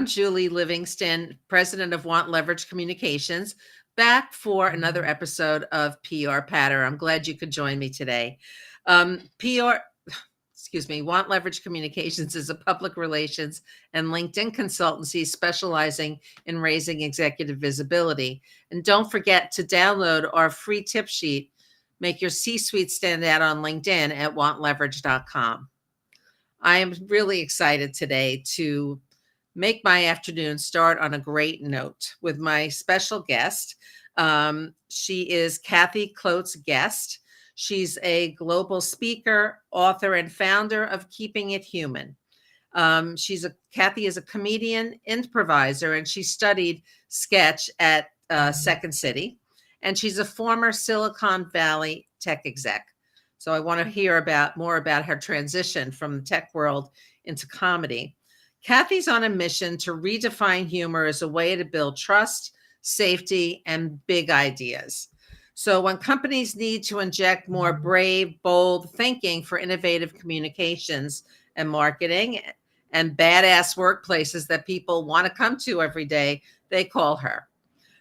Julie Livingston, president of Want Leverage Communications, back for another episode of PR Patter. I'm glad you could join me today. Want Leverage Communications is a public relations and LinkedIn consultancy specializing in raising executive visibility. And don't forget to download our free tip sheet. Make your C-suite stand out on LinkedIn at wantleverage.com. I am really excited today to make my afternoon start on a great note with my special guest. She is Klotz Guest. She's a global speaker, author, and founder of Keeping It Human. Kathy is a comedian, improviser, and she studied sketch at Second City. And she's a former Silicon Valley tech exec. So I want to hear more about her transition from the tech world into comedy. Kathy's on a mission to redefine humor as a way to build trust, safety, and big ideas. So when companies need to inject more brave, bold thinking for innovative communications and marketing and badass workplaces that people want to come to every day, they call her.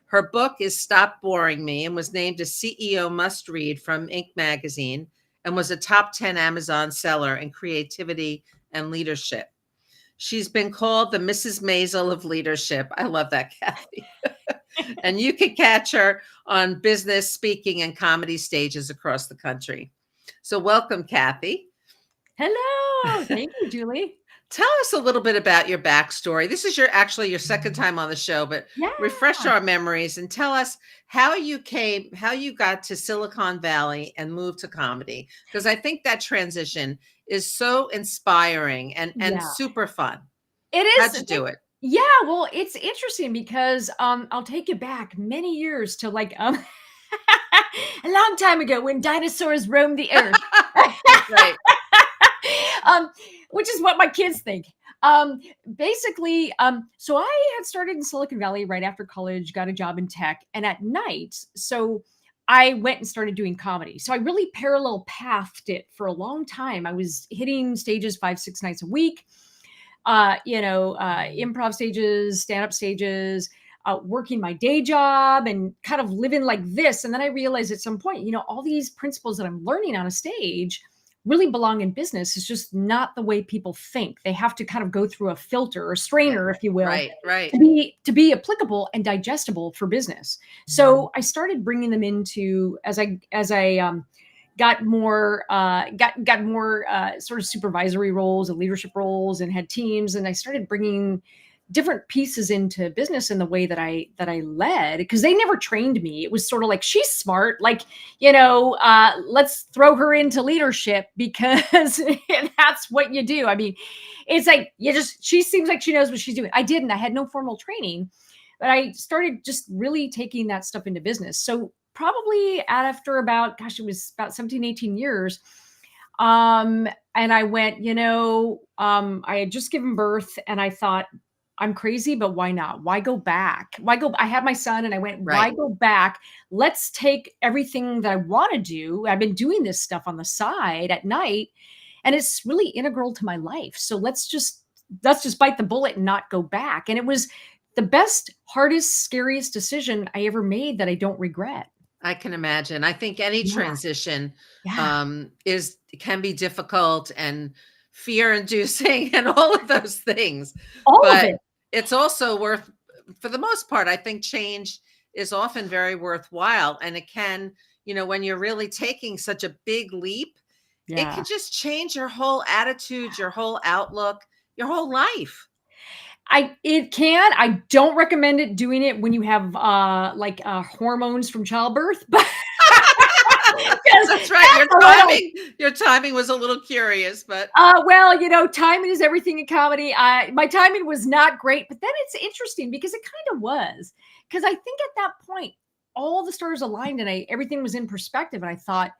Her book is Stop Boring Me and was named a CEO must-read from Inc. magazine and was a top 10 Amazon seller in creativity and leadership. She's been called the Mrs. Maisel of leadership. I love that, Kathy. And you can catch her on business, speaking, and comedy stages across the country. So welcome, Kathy. Hello. Thank you, Julie. Tell us a little bit about your backstory. This is your second time on the show, but refresh our memories and tell us how you got to Silicon Valley and moved to comedy. Because I think that transition is so inspiring and super fun. It is. How'd you do it? Yeah, well, it's interesting because I'll take you back many years to like a long time ago when dinosaurs roamed the earth. Right. Which is what my kids think. Basically, so I had started in Silicon Valley right after college, got a job in tech, and at night, so I went and started doing comedy. So I really parallel pathed it for a long time. I was hitting stages 5-6 nights a week, improv stages, stand-up stages, working my day job and kind of living like this. And then I realized at some point, all these principles that I'm learning on a stage really belong in business. It's just not the way people think. They have to kind of go through a filter or strainer, if you will, right. to be applicable and digestible for business. So I started bringing them into as I got more sort of supervisory roles and leadership roles and had teams, and I started bringing different pieces into business in the way that I led, because they never trained me. It was sort of like, she's smart, like, let's throw her into leadership because that's what you do. I mean, it's like, she seems like she knows what she's doing. I didn't. I had no formal training, but I started just really taking that stuff into business. So probably after about 17, 18 years, and I went, I had just given birth and I thought, I'm crazy, but why not? Why go back? I had my son and I went, why go back? Let's take everything that I want to do. I've been doing this stuff on the side at night and it's really integral to my life. So let's just bite the bullet and not go back. And it was the best, hardest, scariest decision I ever made that I don't regret. I can imagine. I think any transition can be difficult and fear-inducing and all of those things. All of it. It's also for the most part, I think change is often very worthwhile. And it can, when you're really taking such a big leap, it can just change your whole attitude, your whole outlook, your whole life. It can. I don't recommend doing it when you have hormones from childbirth, but that's right. Your timing was a little curious, but timing is everything in comedy. My timing was not great, but then it's interesting because it kind of was, because I think at that point all the stars aligned and everything was in perspective, and I thought,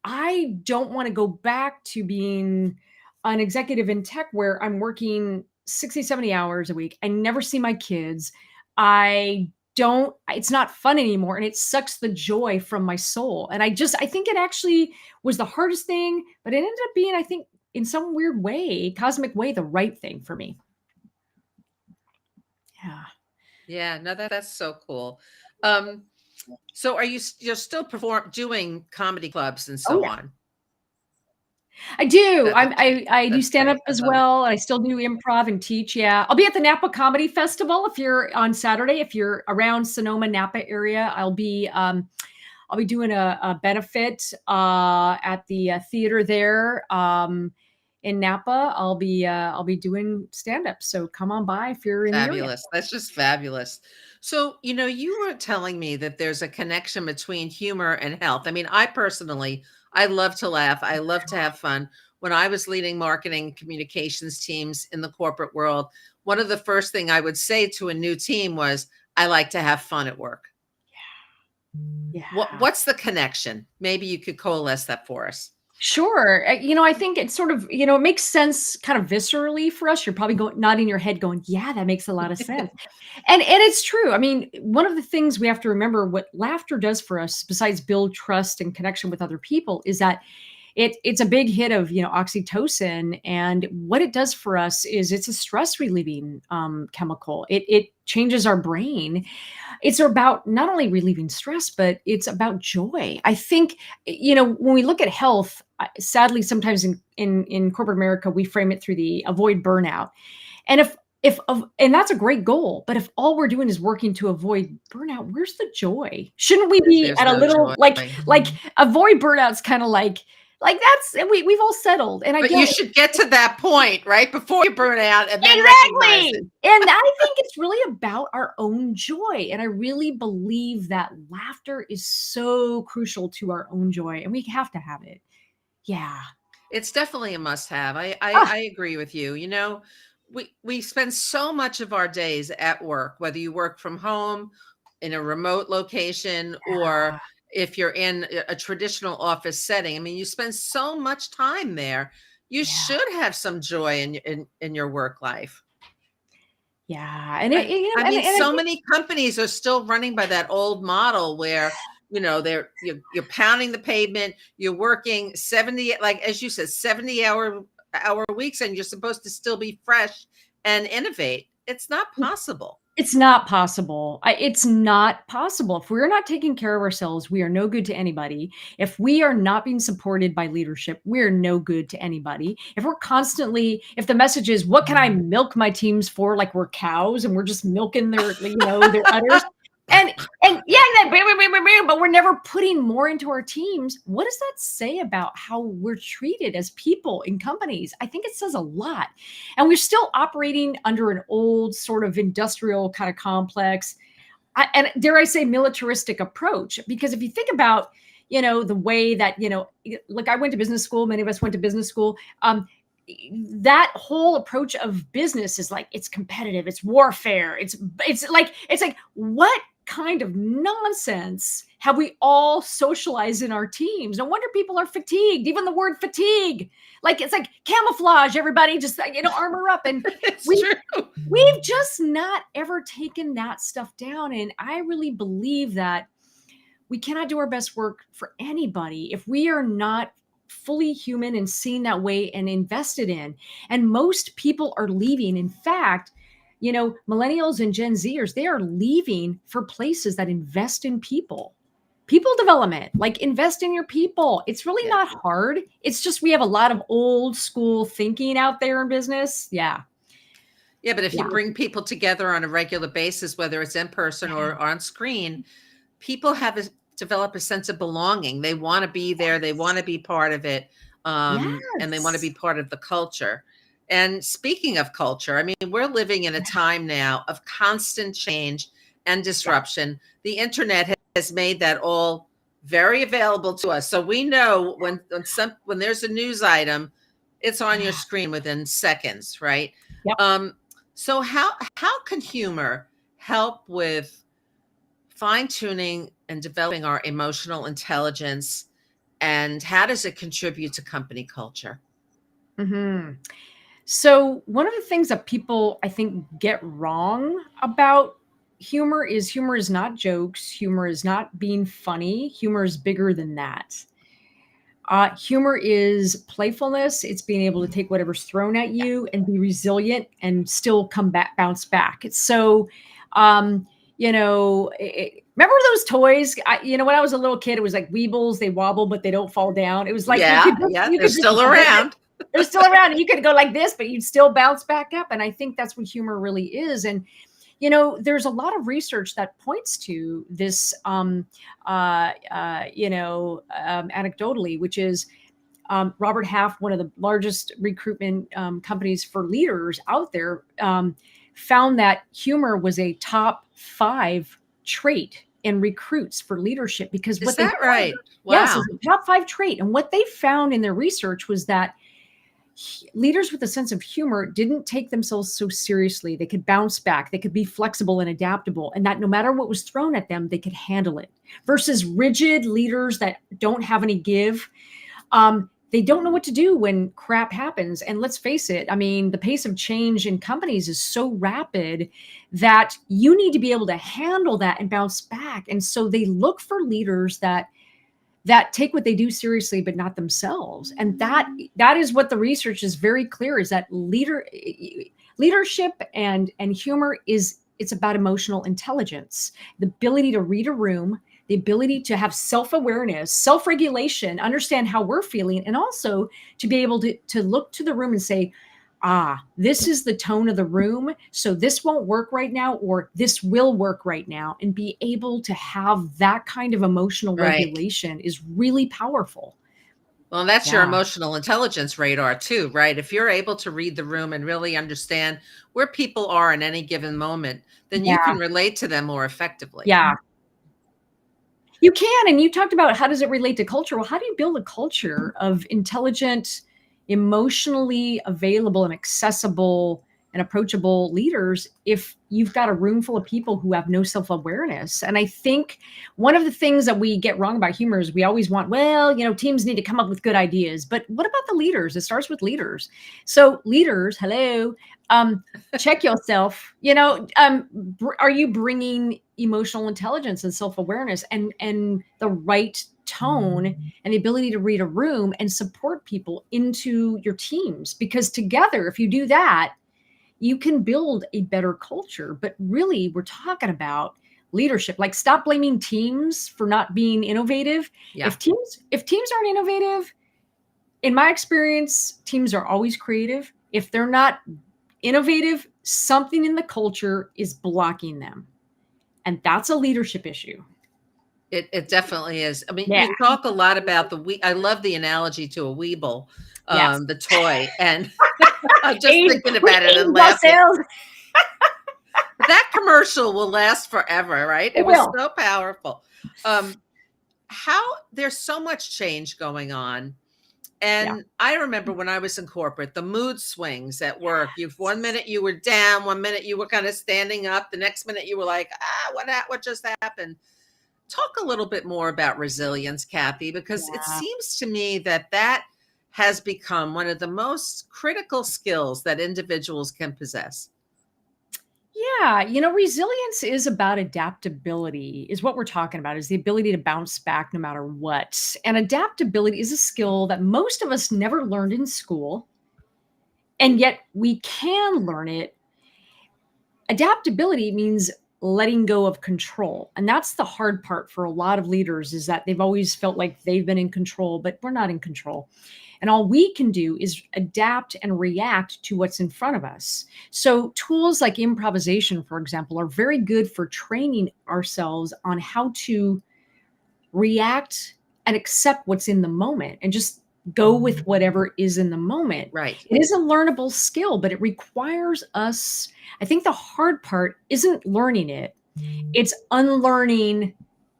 I don't want to go back to being an executive in tech where I'm working 60, 70 hours a week. I never see my kids. It's not fun anymore. And it sucks the joy from my soul. And I think it actually was the hardest thing, but it ended up being, I think, in some weird way, cosmic way, the right thing for me. Yeah. Yeah, no, that's so cool. Um, so you're still doing comedy clubs and Oh so yeah. on? I do. That's great. I do That's stand up great. I as love it. well. I still do improv and teach. Yeah. I'll be at the Napa Comedy Festival if you're on Saturday. If you're around Sonoma, Napa area, I'll be doing a benefit at the theater there in Napa. I'll be doing stand up. So come on by if you're in the area. Fabulous. That's just fabulous. So, you were telling me that there's a connection between humor and health. I mean, I personally, I love to laugh. I love to have fun. When I was leading marketing communications teams in the corporate world, one of the first thing I would say to a new team was, I like to have fun at work. Yeah. What's the connection? Maybe you could coalesce that for us. Sure. I think it's sort of, it makes sense kind of viscerally for us. You're probably going nodding your head going, yeah, that makes a lot of sense. And it's true. I mean, one of the things we have to remember what laughter does for us, besides build trust and connection with other people, is that it's a big hit of oxytocin, and what it does for us is it's a stress relieving chemical. It changes our brain. It's about not only relieving stress, but it's about joy. I think, when we look at health, sadly, sometimes in corporate America, we frame it through the avoid burnout. And and that's a great goal, but if all we're doing is working to avoid burnout, where's the joy? Shouldn't we be There's at a no little joy. like avoid burnout's kind of like that's we've all settled. And I But get you it. should get to that point, right? Before you burn out and then recognize it. Exactly. And I think it's really about our own joy. And I really believe that laughter is so crucial to our own joy, and we have to have it. Yeah. It's definitely a must-have. I Ah, agree with you. We spend so much of our days at work, whether you work from home, in a remote location, or if you're in a traditional office setting. I mean, you spend so much time there. You yeah. should have some joy in your work life. Yeah. And I and I so think many companies are still running by that old model where, you're pounding the pavement, you're working 70, like as you said, 70 hour weeks, and you're supposed to still be fresh and innovate. It's not possible. it's not possible. It's not possible. If we're not taking care of ourselves, we are no good to anybody. If we are not being supported by leadership, we're no good to anybody. If the message is, what can I milk my teams for? Like we're cows and we're just milking their udders. And yeah, but we're never putting more into our teams. What does that say about how we're treated as people in companies? I think it says a lot. And we're still operating under an old sort of industrial kind of complex, and dare I say militaristic approach. Because if you think about, the way that, like I went to business school, many of us went to business school. That whole approach of business is like, it's competitive, it's warfare, it's like what kind of nonsense have we all socialized in our teams? No wonder people are fatigued. Even the word fatigue, like it's like camouflage. Everybody just armor up, and It's we true. we've just not ever taken that stuff down. And I really believe that we cannot do our best work for anybody if we are not fully human and seen that way and invested in. And most people are leaving. In fact, millennials and Gen Zers, they are leaving for places that invest in people development. Like, invest in your people. It's really Yeah. not hard. It's just we have a lot of old school thinking out there in business. Yeah. Yeah, but if you Yeah. bring people together on a regular basis, whether it's in person or on screen, people develop a sense of belonging. They want to be there. They want to be part of it. And they want to Yes. be part of the culture. And speaking of culture, I mean, we're living in a time now of constant change and Yeah. disruption. The internet has made that all very available to us. So we know when there's a news item, it's on your Yeah. screen within seconds, right? Yep. Um, so how can humor help with fine tuning and developing our emotional intelligence, and how does it contribute to company culture? Mhm. So, one of the things that people, I think, get wrong about humor is not jokes. Humor is not being funny. Humor is bigger than that. Humor is playfulness. It's being able to take whatever's thrown at you and be resilient and still come back, bounce back. It's so, um, remember those toys? When I was a little kid, it was like Weebles. They wobble, but they don't fall down. It was like Yeah, yeah, they're still around. they're still around, and you could go like this, but you'd still bounce back up. And I think that's what humor really is. And there's a lot of research that points to this, anecdotally, which is Robert Half, one of the largest recruitment companies for leaders out there, found that humor was a top 5 trait in recruits for leadership because Is that right? Yes, Wow. it's a top 5 trait. And what they found in their research was that leaders with a sense of humor didn't take themselves so seriously. They could bounce back. They could be flexible and adaptable, and that no matter what was thrown at them, they could handle it. Versus rigid leaders that don't have any give. They don't know what to do when crap happens. And let's face it, I mean, the pace of change in companies is so rapid that you need to be able to handle that and bounce back. And so they look for leaders that take what they do seriously, but not themselves. And that is what the research is very clear, is that leadership and humor it's about emotional intelligence, the ability to read a room, the ability to have self-awareness, self-regulation, understand how we're feeling, and also to be able to look to the room and say, this is the tone of the room, so this won't work right now, or this will work right now. And be able to have that kind of emotional regulation is really powerful. Well, that's your emotional intelligence radar too, right? If you're able to read the room and really understand where people are in any given moment, then you can relate to them more effectively. Yeah. You can. And you talked about how does it relate to culture? Well, how do you build a culture of intelligent, emotionally available and accessible and approachable leaders if you've got a room full of people who have no self-awareness? And I think one of the things that we get wrong about humor is we always want, teams need to come up with good ideas. But what about the leaders? It starts with leaders. So leaders, hello, check yourself. Are you bringing emotional intelligence and self-awareness and the right tone and the ability to read a room and support people into your teams? Because together, if you do that, you can build a better culture. But really, we're talking about leadership. Like, stop blaming teams for not being innovative. Yeah. If teams aren't innovative, in my experience, teams are always creative. If they're not innovative, something in the culture is blocking them. And that's a leadership issue. It definitely is. I mean, you talk a lot about I love the analogy to a Weeble, the toy. And I'm just thinking about it and laughing. That commercial will last forever, right? It was so powerful. How there's so much change going on. And I remember when I was in corporate, the mood swings at work. One minute you were down, one minute you were kind of standing up, the next minute you were like, what just happened? Talk a little bit more about resilience, Kathy, because it seems to me that has become one of the most critical skills that individuals can possess. Yeah, resilience is about adaptability, is what we're talking about, is the ability to bounce back no matter what. And adaptability is a skill that most of us never learned in school, and yet we can learn it. Adaptability means letting go of control. And that's the hard part for a lot of leaders, is that they've always felt like they've been in control, but we're not in control. And all we can do is adapt and react to what's in front of us. So tools like improvisation, for example, are very good for training ourselves on how to react and accept what's in the moment and just go with whatever is in the moment. Right. It is a learnable skill, but it requires us. I think the hard part isn't learning it. It's unlearning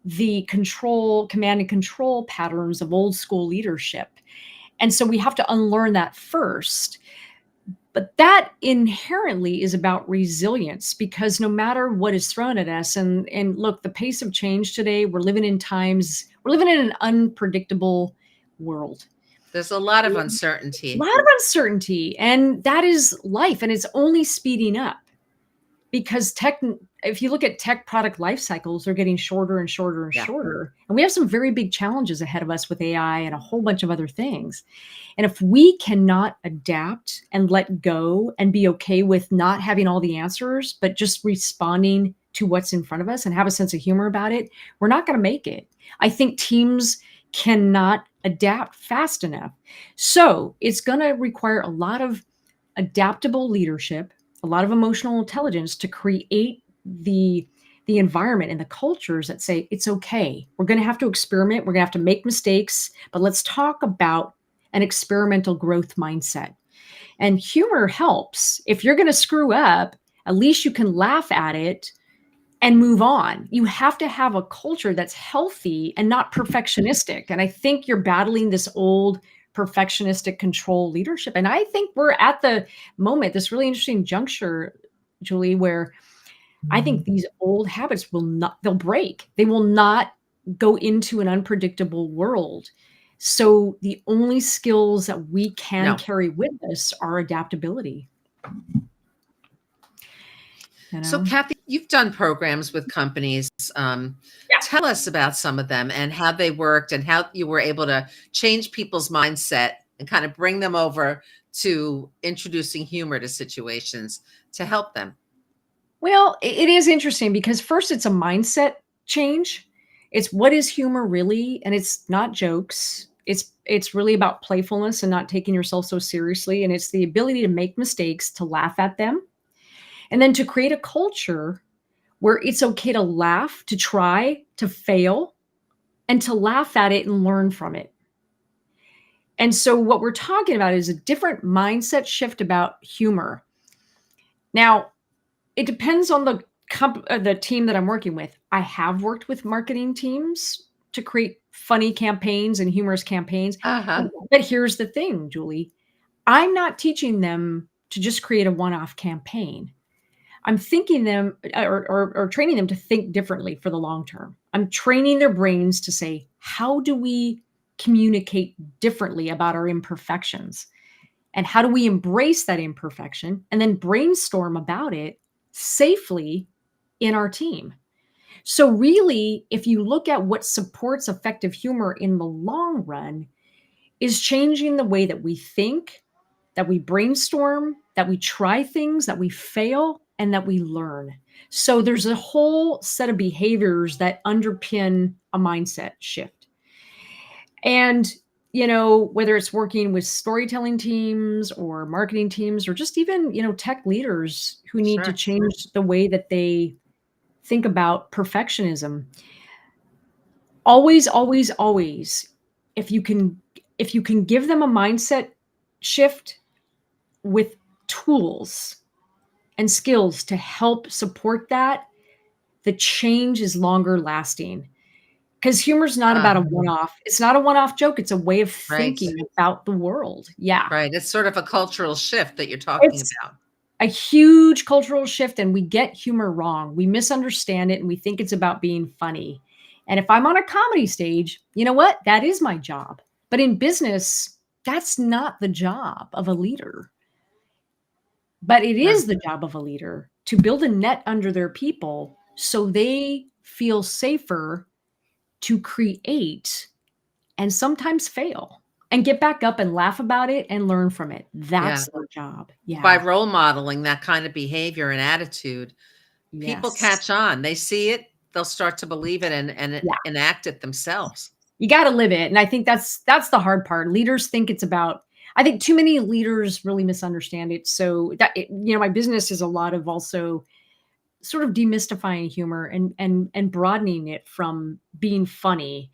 the command and control patterns of old school leadership. And so we have to unlearn that first. But that inherently is about resilience, because no matter what is thrown at us, and look, the pace of change today, we're living in an unpredictable world. There's a lot of uncertainty. And that is life, and it's only speeding up. because if you look at tech product life cycles, they're getting shorter and shorter and Yeah. shorter. And we have some very big challenges ahead of us with AI and a whole bunch of other things. And if we cannot adapt and let go and be okay with not having all the answers, but just responding to what's in front of us and have a sense of humor about it, we're not going to make it. I think teams cannot adapt fast enough. So it's going to require a lot of adaptable leadership, a lot of emotional intelligence to create the environment and the cultures that say it's okay. We're going to have to experiment. We're going to have to make mistakes, but let's talk about an experimental growth mindset. And humor helps. If you're going to screw up, at least you can laugh at it and move on. You have to have a culture that's healthy and not perfectionistic. And I think you're battling this old perfectionistic control leadership. And I think we're at the moment, this really interesting juncture, Julie, where I think these old habits they'll break. They will not go into an unpredictable world. So the only skills that we can carry with us are adaptability. So, Kathy, you've done programs with companies. Tell us about some of them and how they worked and how you were able to change people's mindset and kind of bring them over to introducing humor to situations to help them. Well, it is interesting because first it's a mindset change. It's what is humor really? And it's not jokes. It's really about playfulness and not taking yourself so seriously. And it's the ability to make mistakes, to laugh at them, and then to create a culture where it's okay to laugh, to try, to fail, and to laugh at it and learn from it. And so what we're talking about is a different mindset shift about humor. Now, it depends on the team that I'm working with. I have worked with marketing teams to create funny campaigns and humorous campaigns. But here's the thing, Julie. I'm not teaching them to just create a one-off campaign. I'm thinking them or training them to think differently for the long term. I'm training their brains to say, how do we communicate differently about our imperfections? And how do we embrace that imperfection and then brainstorm about it safely in our team? So really, if you look at what supports effective humor in the long run, is changing the way that we think, that we brainstorm, that we try things, that we fail, and that we learn. So there's a whole set of behaviors that underpin a mindset shift. And, whether it's working with storytelling teams or marketing teams, or just even, tech leaders who need to change the way that they think about perfectionism. Always, always, always, if you can give them a mindset shift with tools and skills to help support that, the change is longer lasting. Because humor's not about a one-off. It's not a one-off joke. It's a way of thinking about the world. Yeah. Right. It's sort of a cultural shift that you're talking about. A huge cultural shift, and we get humor wrong. We misunderstand it, and we think it's about being funny. And if I'm on a comedy stage, you know what? That is my job. But in business, that's not the job of a leader. But it is the job of a leader to build a net under their people so they feel safer to create and sometimes fail and get back up and laugh about it and learn from it. That's their job. Yeah. By role modeling that kind of behavior and attitude, people catch on. They see it, they'll start to believe it and enact it themselves. You got to live it. And I think that's the hard part. Leaders think it's about, I think too many leaders really misunderstand it. So that, my business is a lot of also sort of demystifying humor and broadening it from being funny,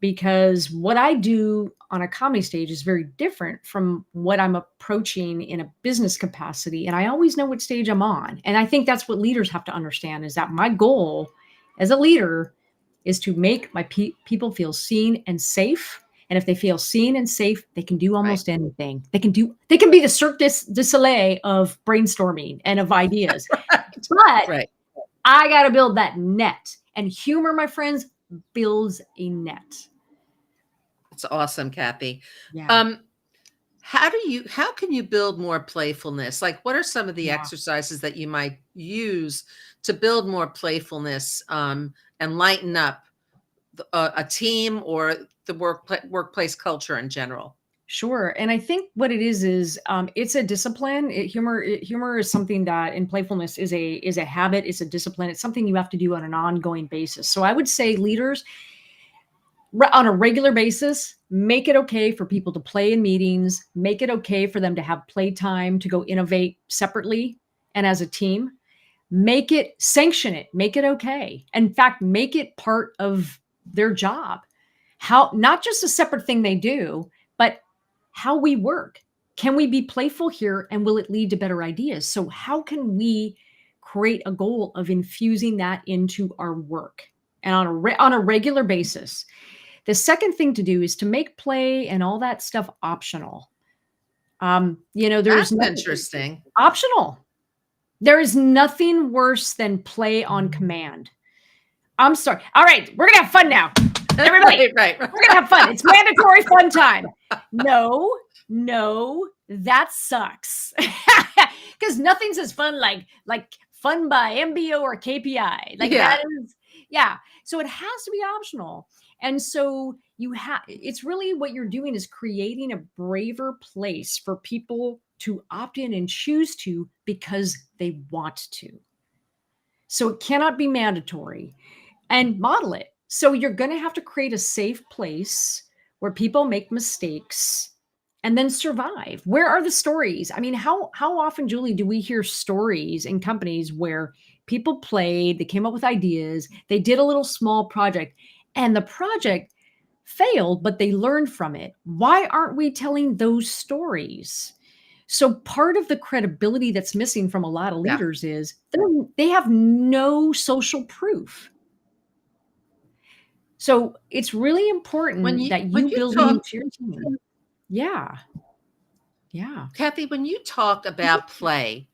because what I do on a comedy stage is very different from what I'm approaching in a business capacity. And I always know what stage I'm on. And I think that's what leaders have to understand, is that my goal as a leader is to make my people feel seen and safe. And if they feel seen and safe, they can do almost anything. They can be the Cirque du Soleil of brainstorming and of ideas. But I got to build that net. And humor, my friends, builds a net. It's awesome, Kathy. Yeah. how can you build more playfulness? Like, what are some of the Yeah. exercises that you might use to build more playfulness, and lighten up a team or the workplace culture in general? Sure. And I think what it is it's a discipline. Humor is something that, and playfulness is a habit. It's a discipline. It's something you have to do on an ongoing basis. So I would say leaders on a regular basis, make it okay for people to play in meetings, make it okay for them to have playtime, to go innovate separately and as a team. Make it, sanction it, make it okay. In fact, make it part of their job. How, not just a separate thing they do, but how we work. Can we be playful here, and will it lead to better ideas? So how can we create a goal of infusing that into our work and on a regular basis? The second thing to do is to make play and all that stuff optional. There's That's nothing interesting. optional. There is nothing worse than play on command. I'm sorry. All right, we're gonna have fun now. Everybody, Right. we're gonna have fun. It's mandatory fun time. No, that sucks. Because nothing's as fun like fun by MBO or KPI. Like Yeah. that is, yeah. So it has to be optional. And so it's really what you're doing is creating a braver place for people to opt in and choose to because they want to. So it cannot be mandatory, and model it. So you're going to have to create a safe place where people make mistakes and then survive. Where are the stories? I mean, how often, Julie, do we hear stories in companies where people played, they came up with ideas, they did a little small project, and the project failed, but they learned from it? Why aren't we telling those stories? So part of the credibility that's missing from a lot of Yeah. leaders is they have no social proof. So it's really important that When you you build it talk, into your team. Yeah. Yeah. Kathy, when you talk Mhm. about play,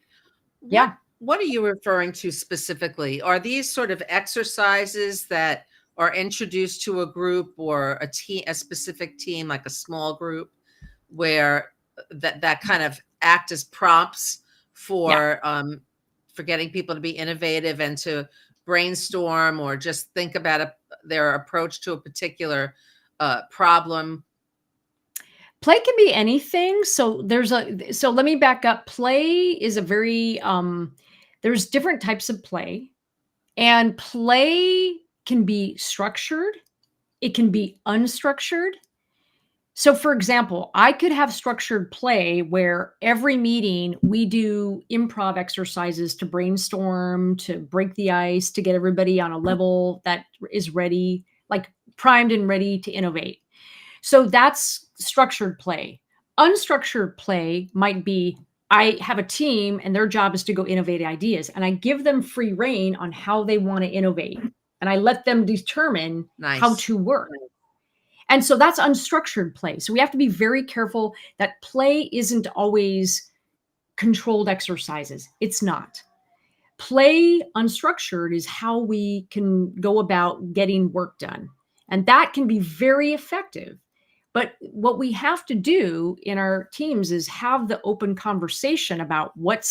what Yeah. what are you referring to specifically? Are these sort of exercises that are introduced to a group or a specific team, like a small group, where that kind of act as prompts Yeah. for getting people to be innovative and to brainstorm or just think about their approach to a particular problem? Play can be anything. So let me back up. Play is a very there's different types of play, and play can be structured, it can be unstructured. So, for example, I could have structured play where every meeting we do improv exercises to brainstorm, to break the ice, to get everybody on a level that is ready, like primed and ready to innovate. So that's structured play. Unstructured play might be I have a team and their job is to go innovate ideas, and I give them free reign on how they want to innovate, and I let them determine how Nice. to work. And so that's unstructured play. So we have to be very careful that play isn't always controlled exercises. It's not. Play unstructured is how we can go about getting work done. And that can be very effective. But what we have to do in our teams is have the open conversation about what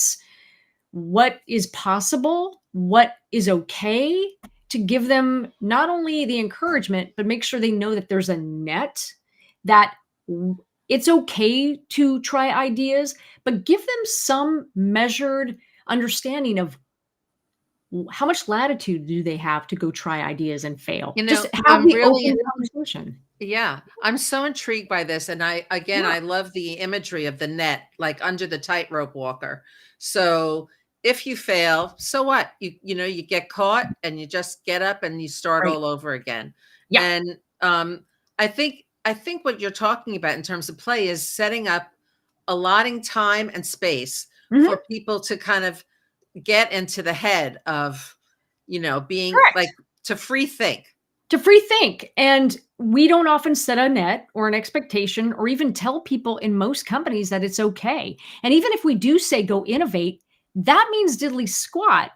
is possible, what is okay, to give them not only the encouragement, but make sure they know that there's a net, that it's okay to try ideas, but give them some measured understanding of how much latitude do they have to go try ideas and fail. You Just know, have I'm the really open conversation. Yeah, I'm so intrigued by this. And Yeah, I love the imagery of the net, like under the tightrope walker. So if you fail, so what? You get caught and you just get up and you start right. all over again. Yeah. And I think what you're talking about in terms of play is setting up, allotting time and space Mhm. for people to kind of get into the head of, being like, Correct. to free think. To free think. And we don't often set a net or an expectation or even tell people in most companies that it's okay. And even if we do say go innovate, that means diddly squat,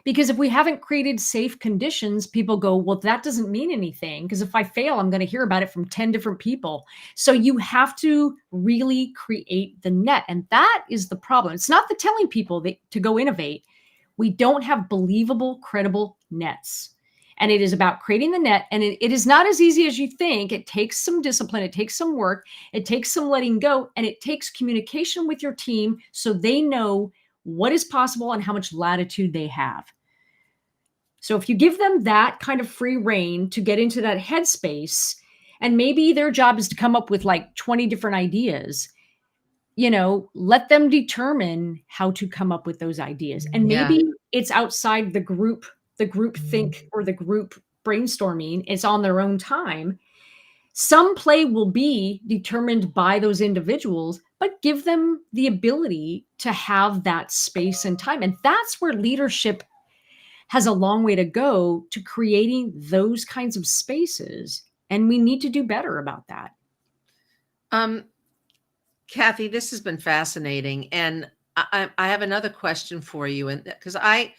Because if we haven't created safe conditions, people go, well, that doesn't mean anything. Because if I fail, I'm going to hear about it from 10 different people. So you have to really create the net. And that is the problem. It's not the telling people to go innovate. We don't have believable, credible nets. And it is about creating the net. And it is not as easy as you think. It takes some discipline. It takes some work. It takes some letting go. And it takes communication with your team so they know what is possible and how much latitude they have. So if you give them that kind of free reign to get into that headspace, and maybe their job is to come up with like 20 different ideas, let them determine how to come up with those ideas. And maybe it's outside the group think or the group brainstorming. It's on their own time. Some play will be determined by those individuals, but give them the ability to have that space and time. And that's where leadership has a long way to go to creating those kinds of spaces. And we need to do better about that. Kathy, this has been fascinating. And I have another question for you. And because I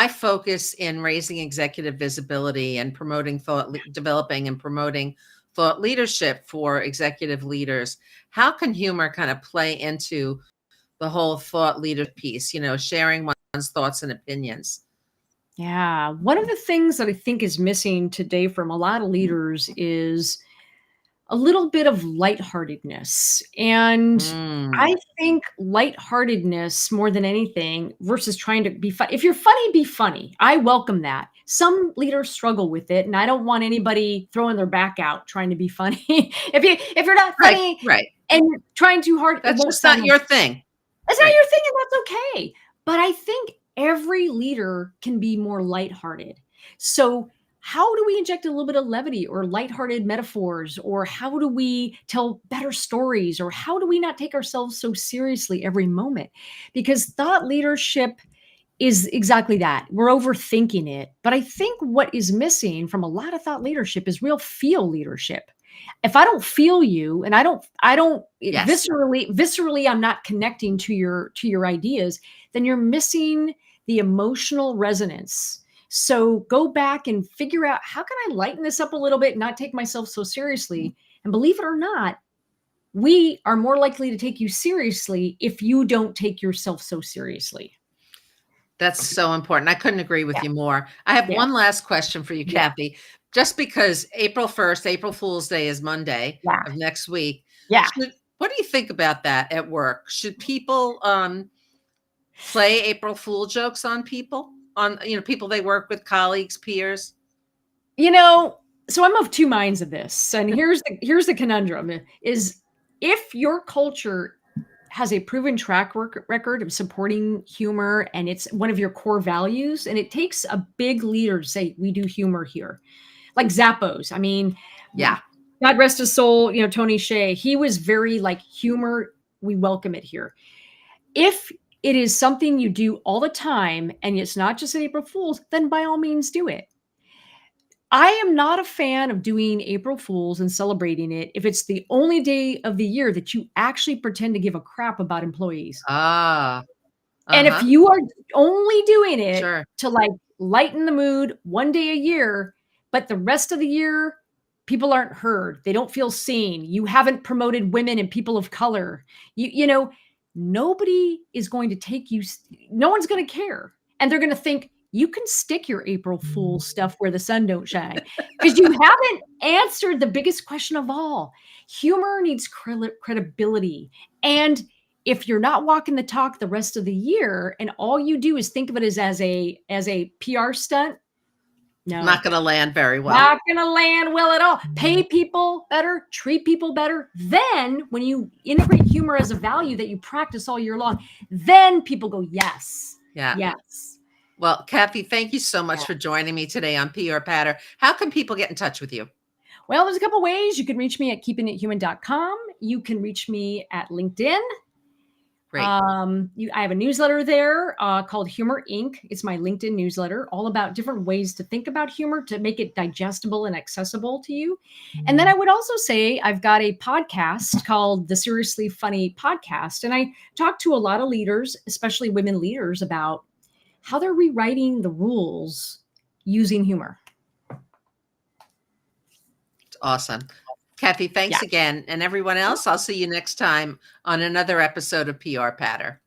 focus in raising executive visibility and promoting developing and promoting thought leadership for executive leaders. How can humor kind of play into the whole thought leader piece, sharing one's thoughts and opinions? Yeah. One of the things that I think is missing today from a lot of leaders is a little bit of lightheartedness. And I think lightheartedness more than anything versus trying to be funny. If you're funny, be funny. I welcome that. Some leaders struggle with it, and I don't want anybody throwing their back out trying to be funny. if you're not funny right. and you're trying too hard, that's just not your thing. It's not your thing, and that's okay. But I think every leader can be more lighthearted. So how do we inject a little bit of levity or lighthearted metaphors? Or how do we tell better stories? Or how do we not take ourselves so seriously every moment? Because thought leadership is exactly that. We're overthinking it. But I think what is missing from a lot of thought leadership is real feel leadership. If I don't feel you and I don't viscerally, I'm not connecting to your ideas, then you're missing the emotional resonance. So go back and figure out, how can I lighten this up a little bit and not take myself so seriously? And believe it or not, we are more likely to take you seriously if you don't take yourself so seriously. That's so important. I couldn't agree with you more. I have one last question for you, Kathy. Just because April 1st, April Fool's Day is Monday of next week. What do you think about that at work? Should people play April Fool jokes on people? On people they work with, colleagues, peers? So I'm of two minds of this. And here's the conundrum is, if your culture has a proven track record of supporting humor and it's one of your core values, and it takes a big leader to say, we do humor here. Like Zappos. I mean, God rest his soul, Tony Hsieh, he was very like, humor, we welcome it here. If it is something you do all the time and it's not just an April Fool's, then by all means do it. I am not a fan of doing April Fool's and celebrating it if it's the only day of the year that you actually pretend to give a crap about employees. And if you are only doing it to like lighten the mood one day a year, but the rest of the year, people aren't heard, they don't feel seen, you haven't promoted women and people of color, nobody is going to take you. No one's going to care. And they're going to think you can stick your April Fool stuff where the sun don't shine, because you haven't answered the biggest question of all. Humor needs credibility. And if you're not walking the talk the rest of the year and all you do is think of it as a PR stunt, no, not going to land very well. Not going to land well at all. Pay people better, treat people better. Then when you integrate humor as a value that you practice all year long, then people go, yes. Yes. Well, Kathy, thank you so much for joining me today on PR Patter. How can people get in touch with you? Well, there's a couple ways. You can reach me at keepingithuman.com. You can reach me at LinkedIn. Great. I have a newsletter there called Humor Inc. It's my LinkedIn newsletter, all about different ways to think about humor to make it digestible and accessible to you. And then I would also say I've got a podcast called the Seriously Funny Podcast. And I talk to a lot of leaders, especially women leaders, about how they're rewriting the rules using humor. Awesome. Kathy, thanks Yeah. again. And everyone else, I'll see you next time on another episode of PR Patter.